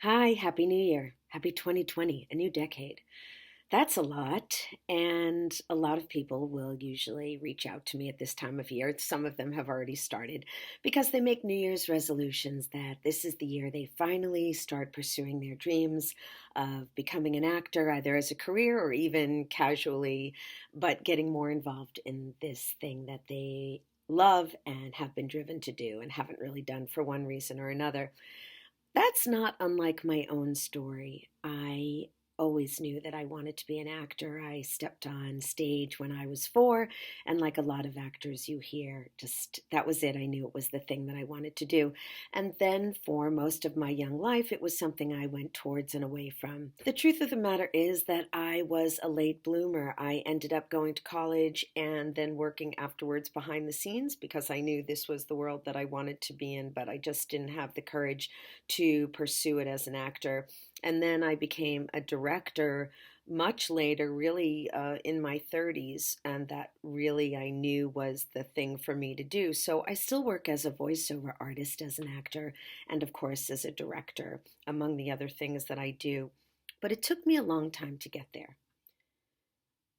Hi, Happy New Year. Happy 2020, a new decade. That's a lot, and a lot of people will usually reach out to me at this time of year. Some of them have already started because they make New Year's resolutions that this is the year they finally start pursuing their dreams of becoming an actor, either as a career or even casually, but getting more involved in this thing that they love and have been driven to do and haven't really done for one reason or another. That's not unlike my own story. I always knew that I wanted to be an actor. I stepped on stage when I was 4, and like a lot of actors you hear, just that was it. I knew it was the thing that I wanted to do. And then for most of my young life, it was something I went towards and away from. The truth of the matter is that I was a late bloomer. I ended up going to college and then working afterwards behind the scenes because I knew this was the world that I wanted to be in, but I just didn't have the courage to pursue it as an actor. And then I became a director much later, really in my 30s, and that really I knew was the thing for me to do. So I still work as a voiceover artist, as an actor, and of course as a director, among the other things that I do. But it took me a long time to get there.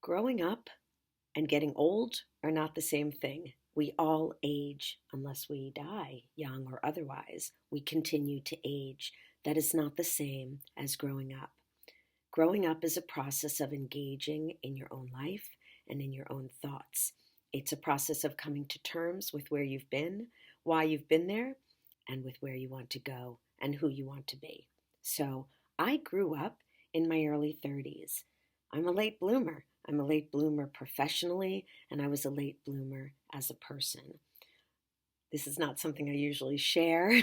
Growing up and getting old are not the same thing. We all age unless we die, young or otherwise. We continue to age. That is not the same as growing up. Growing up is a process of engaging in your own life and in your own thoughts. It's a process of coming to terms with where you've been, why you've been there, and with where you want to go and who you want to be. So I grew up in my early 30s. I'm a late bloomer. I'm a late bloomer professionally, and I was a late bloomer as a person. This is not something I usually share,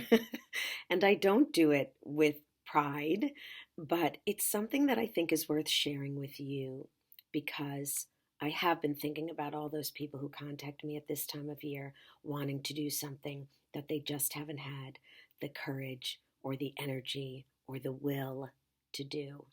and I don't do it with pride, but it's something that I think is worth sharing with you because I have been thinking about all those people who contact me at this time of year wanting to do something that they just haven't had the courage or the energy or the will to do.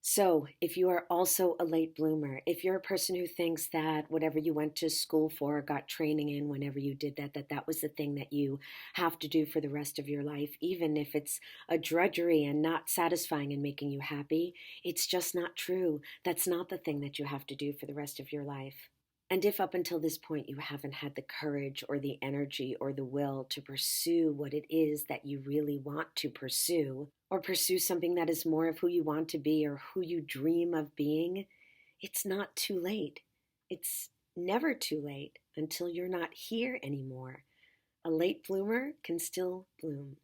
So, if you are also a late bloomer, if you're a person who thinks that whatever you went to school for, got training in, whenever you did that, that was the thing that you have to do for the rest of your life, even if it's a drudgery and not satisfying and making you happy, it's just not true. That's not the thing that you have to do for the rest of your life. And if up until this point you haven't had the courage or the energy or the will to pursue what it is that you really want to pursue, or pursue something that is more of who you want to be or who you dream of being, it's not too late. It's never too late until you're not here anymore. A late bloomer can still bloom.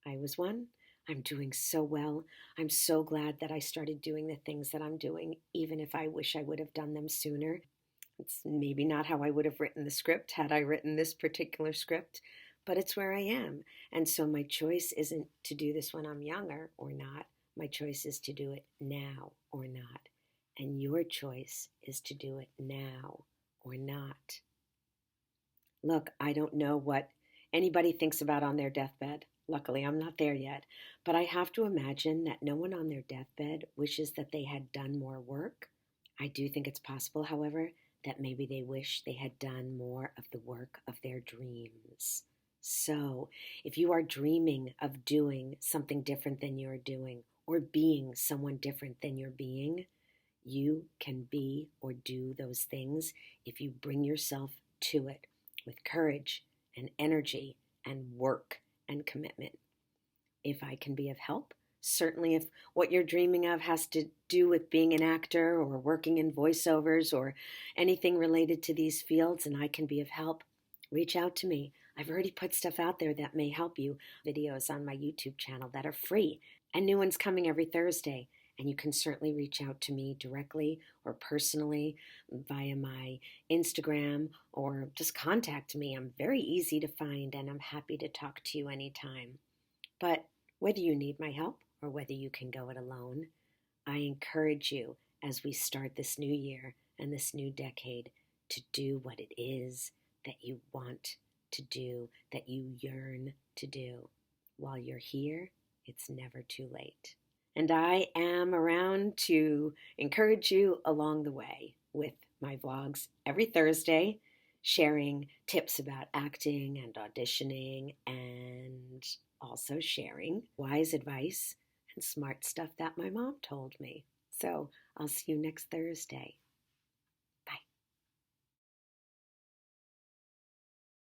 I was one. I'm doing so well. I'm so glad that I started doing the things that I'm doing, even if I wish I would have done them sooner. It's maybe not how I would have written the script had I written this particular script, but it's where I am. And so my choice isn't to do this when I'm younger or not. My choice is to do it now or not. And your choice is to do it now or not. Look, I don't know what anybody thinks about on their deathbed. Luckily, I'm not there yet. But I have to imagine that no one on their deathbed wishes that they had done more work. I do think it's possible, however, that maybe they wish they had done more of the work of their dreams. So, if you are dreaming of doing something different than you're doing, or being someone different than you're being, you can be or do those things if you bring yourself to it with courage and energy and work and commitment. If I can be of help, certainly if what you're dreaming of has to do with being an actor or working in voiceovers or anything related to these fields and I can be of help, reach out to me. I've already put stuff out there that may help you. Videos on my YouTube channel that are free and new ones coming every Thursday. And you can certainly reach out to me directly or personally via my Instagram or just contact me. I'm very easy to find and I'm happy to talk to you anytime. But whether you need my help or whether you can go it alone, I encourage you as we start this new year and this new decade to do what it is that you want to do, that you yearn to do. While you're here, it's never too late. And I am around to encourage you along the way with my vlogs every Thursday, sharing tips about acting and auditioning and also sharing wise advice and smart stuff that my mom told me. So I'll see you next Thursday.